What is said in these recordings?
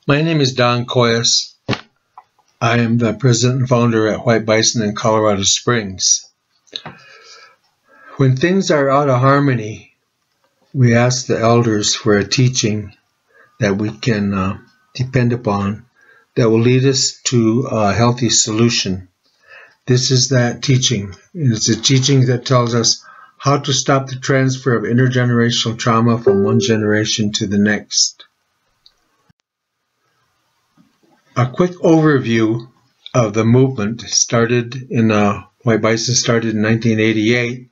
My name is Don Coyhis. I am the president and founder at White Bison in Colorado Springs. When things are out of harmony, we ask the elders for a teaching that we can depend upon that will lead us to a healthy solution. This is that teaching. It's a teaching that tells us how to stop the transfer of intergenerational trauma from one generation to the next. A quick overview of the movement started in White Bison started in 1988,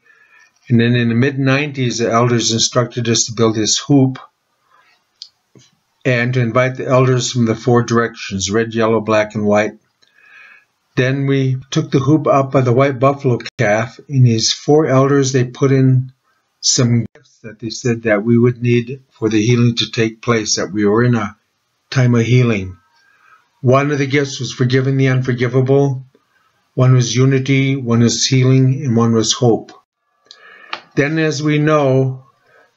and then in the mid-90s the elders instructed us to build this hoop and to invite the elders from the four directions: red, yellow, black, and white. Then we took the hoop up by the white buffalo calf, and these four elders, they put in some gifts that they said that we would need for the healing to take place, that we were in a time of healing. One of the gifts was forgiving the unforgivable, one was unity, one was healing, and one was hope. Then, as we know,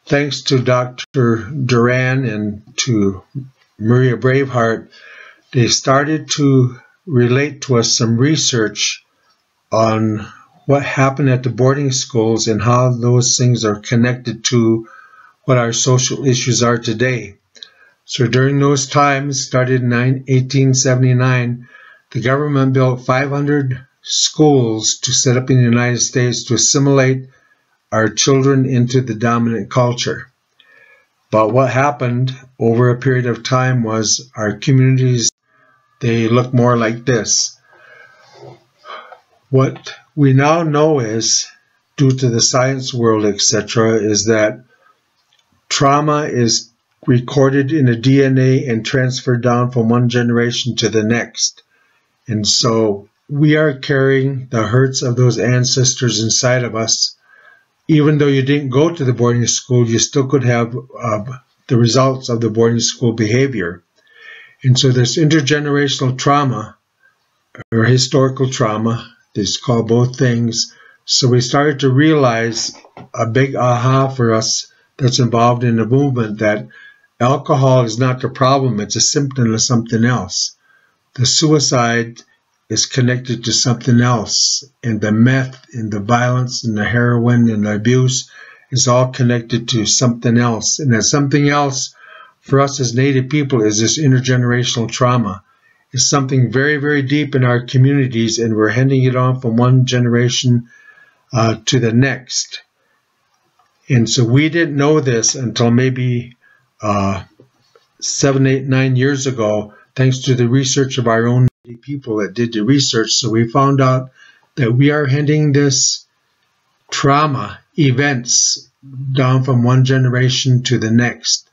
thanks to Dr. Duran and to Maria Braveheart, they started to relate to us some research on what happened at the boarding schools and how those things are connected to what our social issues are today. So during those times, started in 1879, the government built 500 schools to set up in the United States to assimilate our children into the dominant culture. But what happened over a period of time was our communities, they look more like this. What we now know is, due to the science world, etc., is that trauma is recorded in the DNA and transferred down from one generation to the next. And so we are carrying the hurts of those ancestors inside of us. Even though you didn't go to the boarding school, you still could have the results of the boarding school behavior. And so this intergenerational trauma, or historical trauma, it's called both things. So we started to realize a big aha for us that's involved in the movement, that alcohol is not the problem, it's a symptom of something else. The suicide is connected to something else, and the meth and the violence and the heroin and the abuse is all connected to something else. And that something else for us as Native people is this intergenerational trauma. It's something very, very deep in our communities, and we're handing it on from one generation to the next. And so we didn't know this until maybe 7, 8, 9 years ago, thanks to the research of our own people that did the research. So we found out that we are handing this trauma events down from one generation to the next.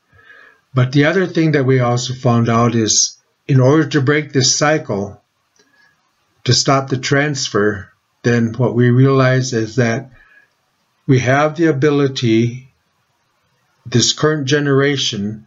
But the other thing that we also found out is, in order to break this cycle, to stop the transfer, then what we realize is that we have the ability, this current generation,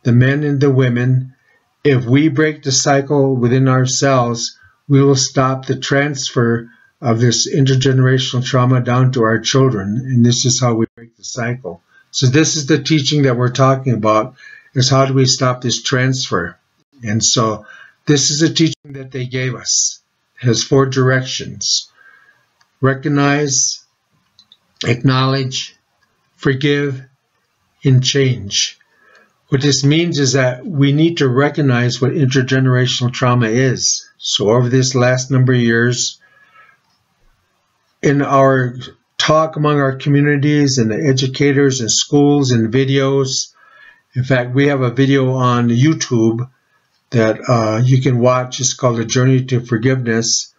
the men and the women, if we break the cycle within ourselves, we will stop the transfer of this intergenerational trauma down to our children. And this is how we break the cycle. So this is the teaching that we're talking about, is how do we stop this transfer. And so this is a teaching that they gave us. It has 4 directions: recognize, acknowledge, forgive, and change. What this means is that we need to recognize what intergenerational trauma is. So over this last number of years, in our talk among our communities and the educators and schools and videos, in fact, we have a video on YouTube that you can watch. It's called A Journey to Forgiveness.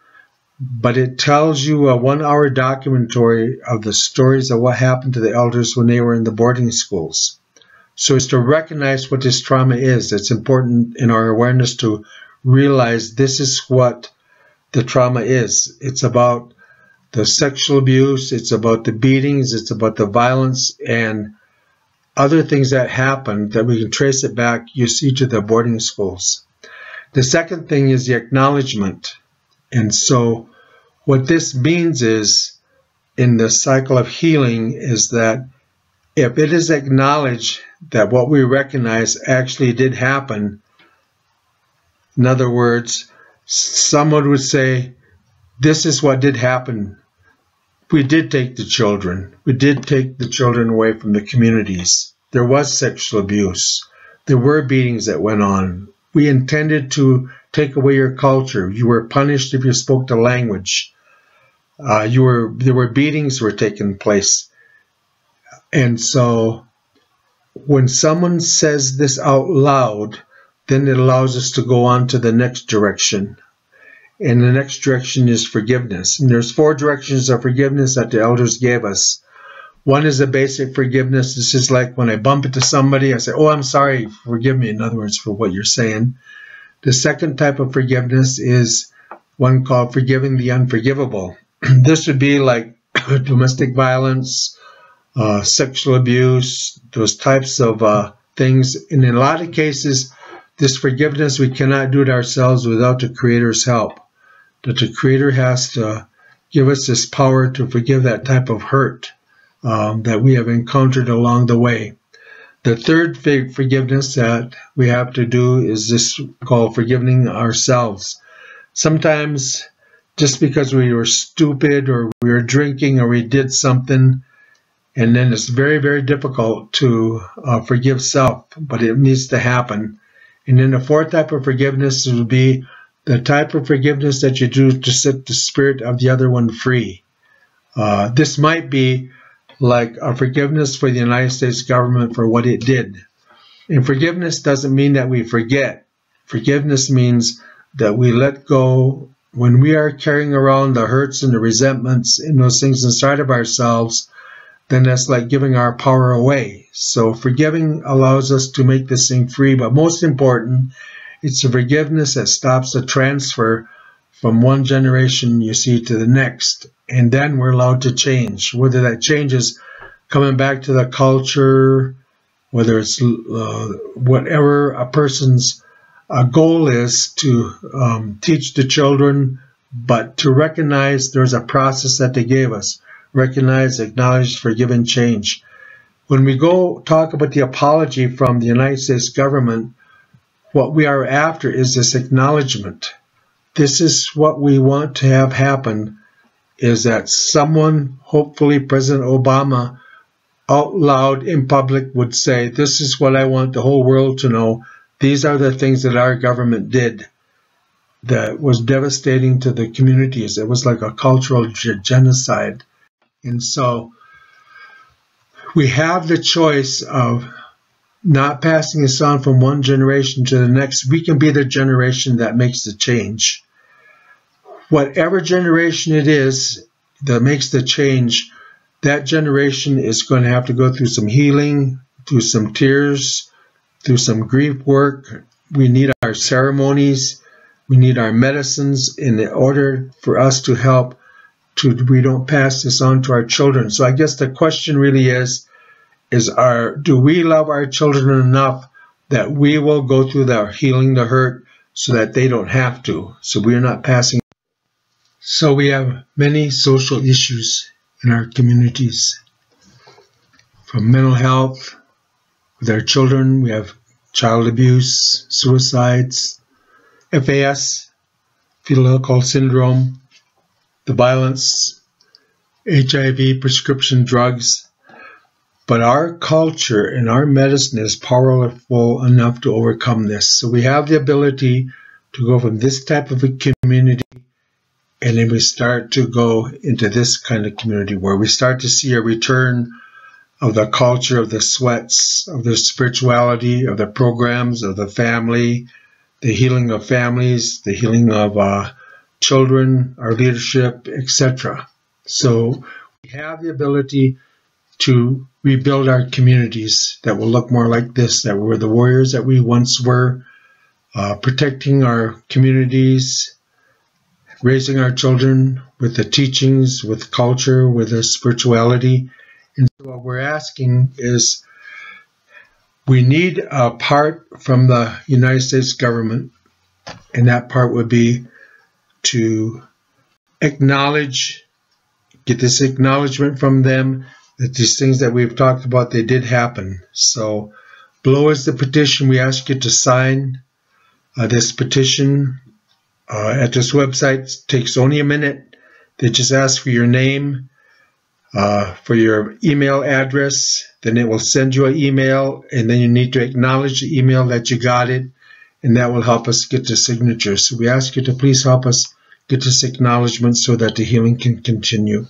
But it tells you a 1-hour documentary of the stories of what happened to the elders when they were in the boarding schools. So it's to recognize what this trauma is. It's important in our awareness to realize this is what the trauma is. It's about the sexual abuse, it's about the beatings, it's about the violence and other things that happened that we can trace it back, you see, to the boarding schools. The second thing is the acknowledgement. And so what this means is, in the cycle of healing, is that if it is acknowledged that what we recognize actually did happen, In other words, someone would say, this is what did happen. We did take the children. We did take the children away from the communities. There was sexual abuse. There were beatings that went on. We intended to take away your culture. You were punished if you spoke the language. There were beatings were taking place. And so when someone says this out loud, then it allows us to go on to the next direction. And the next direction is forgiveness. And there's 4 directions of forgiveness that the elders gave us. One is the basic forgiveness. This is like when I bump into somebody, I say, oh, I'm sorry, forgive me, in other words, for what you're saying. The second type of forgiveness is one called forgiving the unforgivable. This would be like domestic violence, sexual abuse, those types of things. And in a lot of cases, this forgiveness, we cannot do it ourselves without the Creator's help. That the Creator has to give us this power to forgive that type of hurt that we have encountered along the way. The third forgiveness that we have to do is this called forgiving ourselves. Sometimes just because we were stupid or we were drinking or we did something, and then it's very, very difficult to forgive self, but it needs to happen. And then the fourth type of forgiveness would be the type of forgiveness that you do to set the spirit of the other one free. This might be like a forgiveness for the United States government for what it did. And forgiveness doesn't mean that we forget. Forgiveness means that we let go. When we are carrying around the hurts and the resentments and those things inside of ourselves, then that's like giving our power away. So forgiving allows us to make this thing free, but most important, it's a forgiveness that stops the transfer from one generation, you see, to the next. And then we're allowed to change. Whether that change is coming back to the culture, whether it's whatever a person's goal is to teach the children, but to recognize there's a process that they gave us. Recognize, acknowledge, forgive, and change. When we go talk about the apology from the United States government, what we are after is this acknowledgement. This is what we want to have happen, is that someone, hopefully President Obama, out loud in public would say, this is what I want the whole world to know. These are the things that our government did that was devastating to the communities. It was like a cultural genocide. And so we have the choice of not passing this on from one generation to the next. We can be the generation that makes the change. Whatever generation it is that makes the change, that generation is going to have to go through some healing, through some tears, through some grief work. We need our ceremonies. We need our medicines in order for us to help we don't pass this on to our children. So I guess the question really is do we love our children enough that we will go through the healing the hurt so that they don't have to, so we're not passing. So we have many social issues in our communities, from mental health with our children. We have child abuse, suicides, FAS, fetal alcohol syndrome, the violence, HIV, prescription drugs. But our culture and our medicine is powerful enough to overcome this. So we have the ability to go from this type of a community, and then we start to go into this kind of community where we start to see a return of the culture, of the sweats, of the spirituality, of the programs, of the family, the healing of families, the healing of children, our leadership, etc. So we have the ability to rebuild our communities that will look more like this, that we're the warriors that we once were, protecting our communities, raising our children with the teachings, with culture, with the spirituality. And so what we're asking is, we need a part from the United States government, and that part would be to acknowledge, get this acknowledgement from them that these things that we've talked about, they did happen. So below is the petition we ask you to sign. This petition at this website takes only a minute. They just ask for your name, for your email address, then it will send you an email, and then you need to acknowledge the email that you got it, and that will help us get the signature. So we ask you to please help us get this acknowledgement so that the healing can continue.